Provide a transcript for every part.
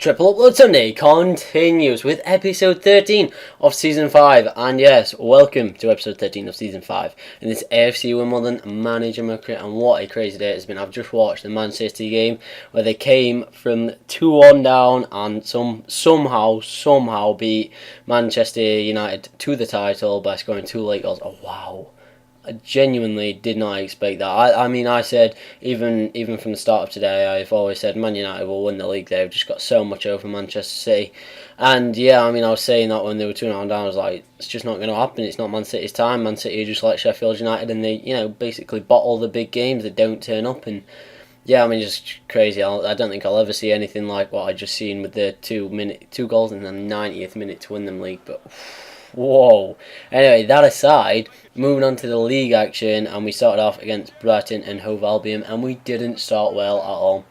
Triple Upload Sunday continues with episode 13 of season 5, and yes, welcome to episode 13 of season 5 in this AFC Wimbledon manager mercury. And what a crazy day it's been. I've just watched the Man City game where they came from 2-1 down and somehow beat Manchester United to the title by scoring 2 late goals. Oh wow. I genuinely did not expect that. I mean, I said, even from the start of today, I've always said Man United will win the league. They've just got so much over Manchester City. And yeah, I mean, I was saying that when they were 2-0 down, I was like, it's just not going to happen. It's not Man City's time. Man City are just like Sheffield United, and they, basically bottle the big games. They don't turn up. And yeah, I mean, just crazy. I don't think I'll ever see anything like what I just seen with the 2 goals in the 90th minute to win them league. But whoa. Anyway, that aside, moving on to the league action, and we started off against Brighton and Hove Albion, and we didn't start well at all.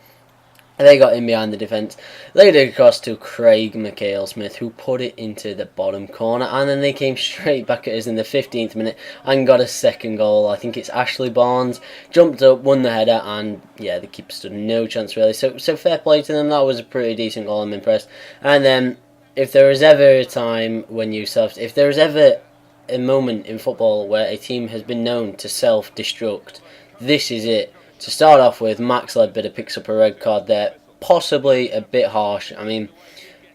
They got in behind the defence, laid it across to Craig McHale-Smith, who put it into the bottom corner, and then they came straight back at us in the 15th minute and got a second goal. I think it's Ashley Barnes jumped up, won the header, and yeah, the keeper stood no chance really. So fair play to them. That was a pretty decent goal. I'm impressed. And then, if there is ever a time when if there is ever a moment in football where a team has been known to self-destruct, this is it. To start off with, Max Ledbetter picks up a red card there, possibly a bit harsh. I mean,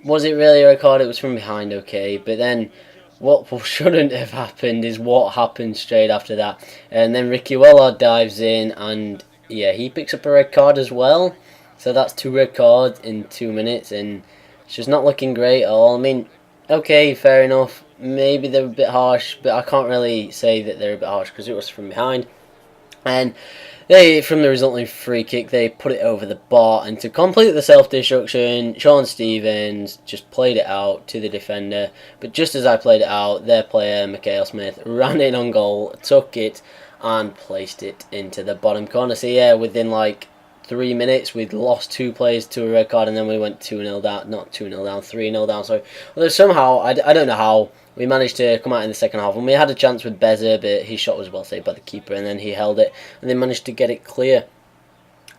was it really a red card? It was from behind, okay, but then what shouldn't have happened is what happened straight after that. And then Ricky Wellard dives in, and yeah, he picks up a red card as well. So that's 2 red cards in 2 minutes, and it's just not looking great at all. I mean, okay, fair enough. Maybe they're a bit harsh, but I can't really say that they're a bit harsh because it was from behind. And from the resulting free kick, they put it over the bar. And to complete the self-destruction, Sean Stevens just played it out to the defender. But just as I played it out, their player, McHale-Smith, ran in on goal, took it, and placed it into the bottom corner. So yeah, within like 3 minutes, we'd lost 2 players to a red card, and then we went 2-0 down, not 2-0 down, 3-0 down. So well, somehow, I don't know how, we managed to come out in the second half, and we had a chance with Beza, but his shot was well saved by the keeper, and then he held it, and they managed to get it clear.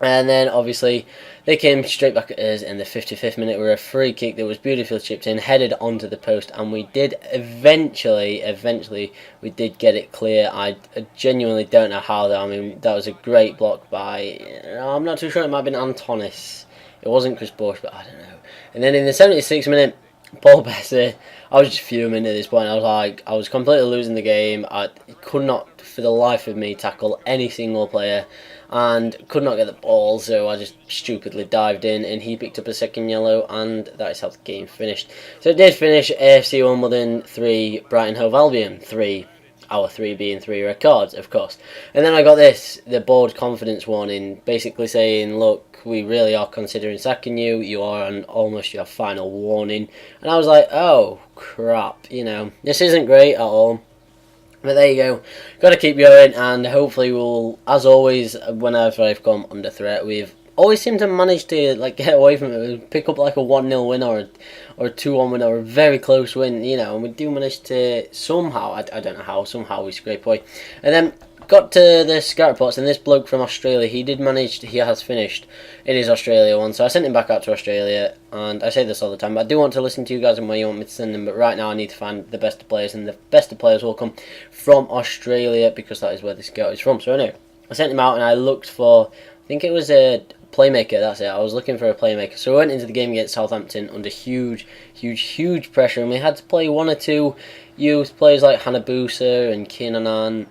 And then, obviously, they came straight back at us in the 55th minute with a free kick that was beautifully chipped in, headed onto the post, and we did eventually, we did get it clear. I genuinely don't know how, though. I mean, that was a great block by, I'm not too sure, it might have been Antonis. It wasn't Chris Bush, but I don't know. And then in the 76th minute, Paul Besser, I was just fuming at this point. I was completely losing the game. I could not, for the life of me, tackle any single player, and could not get the ball, so I just stupidly dived in, and he picked up a second yellow, and that is how the game finished. So it did finish AFC Wimbledon 3, Brighton Hove Albion 3. Our 3 being 3 red cards, of course. And then I got the board confidence warning, basically saying, look, we really are considering sacking you. You are on almost your final warning. And I was like, oh, crap, this isn't great at all. But there you go. Got to keep going, and hopefully we'll, as always, whenever I've come under threat, we've always seem to manage to get away from it, pick up like a 1-0 win or a 2-1 win or a very close win, and we do manage to somehow, I don't know how, somehow we scrape away. And then got to the scout reports, and this bloke from Australia, he has finished in his Australia one, so I sent him back out to Australia, and I say this all the time, but I do want to listen to you guys and where you want me to send them, but right now I need to find the best of players, and the best of players will come from Australia, because that is where the scout is from. So anyway, I sent him out, and I looked for, I think it was a playmaker, that's it. I was looking for a playmaker. So we went into the game against Southampton under huge pressure, and we had to play 1 or 2 youth players like Hanabusa and Kinanan,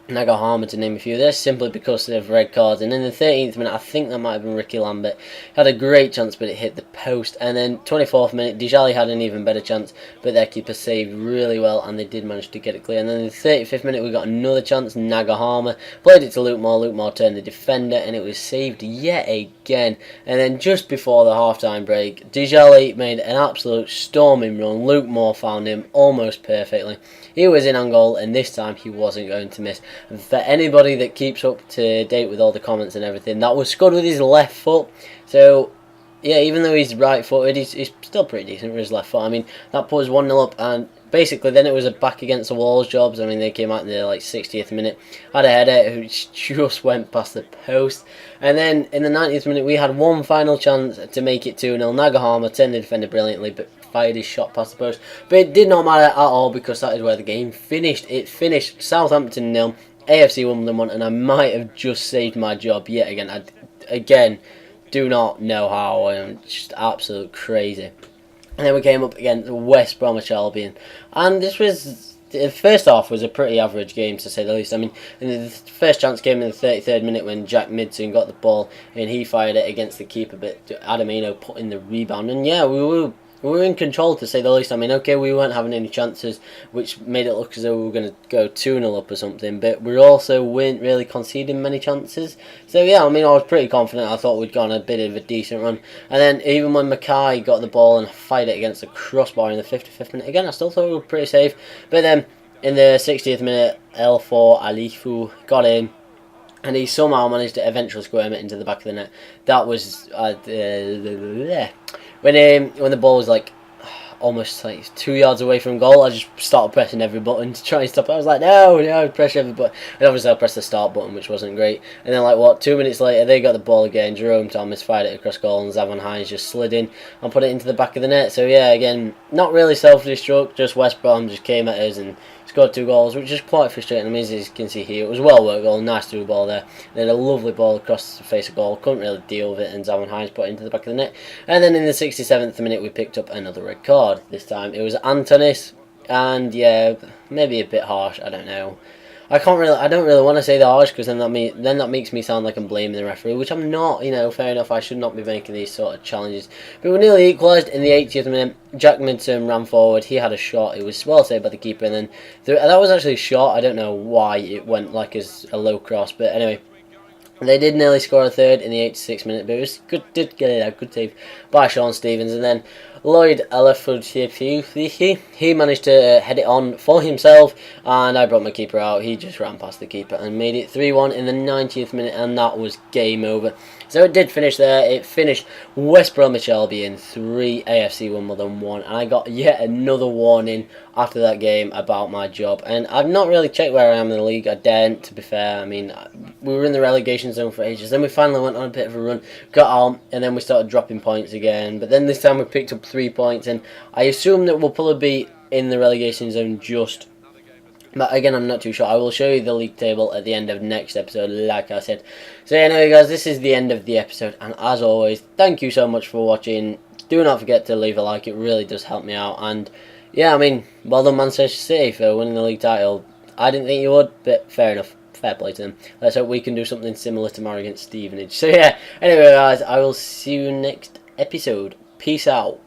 Nagahama, to name a few. They're simply because of red cards. And in the 13th minute, I think that might have been Ricky Lambert, had a great chance, but it hit the post. And then 24th minute, Dijali had an even better chance, but their keeper saved really well, and they did manage to get it clear. And then in the 35th minute, we got another chance. Nagahama played it to Luke Moore. Luke Moore turned the defender, and it was saved yet again. And then just before the half-time break, Dijali made an absolute storming run. Luke Moore found him almost perfectly. He was in on goal, and this time he wasn't going to miss. And for anybody that keeps up to date with all the comments and everything, that was scored with his left foot. So yeah, even though he's right-footed, he's still pretty decent with his left foot. I mean, that put us 1-0 up, and basically then it was a back against the walls jobs. I mean, they came out in the 60th minute, had a header which just went past the post, and then in the 90th minute we had one final chance to make it 2-0. Nagahama turned the defender brilliantly, but fired his shot past the post. But it did not matter at all, because that is where the game finished. It finished Southampton 0, AFC Wimbledon 1, and I might have just saved my job yet again. Again, do not know how. I'm just absolute crazy. And then we came up against West Bromwich Albion, and this was, the first half was a pretty average game, to say the least. I mean, the first chance came in the 33rd minute when Jack Midson got the ball and he fired it against the keeper, but Adamino put in the rebound. And yeah, we were in control, to say the least. I mean, okay, we weren't having any chances, which made it look as though we were going to go 2-0 up or something, but we also weren't really conceding many chances. So yeah, I mean, I was pretty confident. I thought we'd gone a bit of a decent run. And then even when Mackay got the ball and fired it against the crossbar in the 55th minute, again, I still thought we were pretty safe. But then in the 60th minute, L4 Alifu got in, and he somehow managed to eventually squirm it into the back of the net. That was when the ball was almost 2 yards away from goal. I just started pressing every button to try and stop it. I was like, no, press every button. And obviously I pressed the start button, which wasn't great. And then 2 minutes later, they got the ball again. Jerome Thomas fired it across goal, and Zavon Hines just slid in and put it into the back of the net. So yeah, again, not really self-destruct, just West Brom just came at us and scored 2 goals, which is quite frustrating. I mean, as you can see here, it was a well-worked goal, nice through ball there. Then a lovely ball across the face of goal, couldn't really deal with it, and Zavon Hines put it into the back of the net. And then in the 67th minute, we picked up another red card. This time it was Antonis, and yeah, maybe a bit harsh, I don't know. I don't really want to say the harsh, because then that makes me sound like I'm blaming the referee, which I'm not. Fair enough, I should not be making these sort of challenges. But we nearly equalised in the 80th minute. Jack Midson ran forward, he had a shot, it was well saved by the keeper, and then that was actually a shot. I don't know why it went as a low cross, but anyway. They did nearly score a third in the 86th minute, but it was good. Did get it out, good save by Sean Stevens, and then Lloyd Elefudiefi, he managed to head it on for himself, and I brought my keeper out. He just ran past the keeper and made it 3-1 in the 90th minute, and that was game over. So it did finish there. It finished West Bromwich Albion 3, AFC Wimbledon 1, and I got yet another warning after that game about my job. And I've not really checked where I am in the league. I daren't, to be fair. I mean, we were in the relegation zone for ages. Then we finally went on a bit of a run, got out, and then we started dropping points again. But then this time we picked up 3 points, and I assume that we'll probably be in the relegation zone just. But again, I'm not too sure. I will show you the league table at the end of next episode, like I said. So anyway, guys, this is the end of the episode. And as always, thank you so much for watching. Do not forget to leave a like. It really does help me out. And yeah, I mean, well done Manchester City for winning the league title. I didn't think you would, but fair enough. Fair play to them. Let's hope we can do something similar tomorrow against Stevenage. So yeah, anyway, guys, I will see you next episode. Peace out.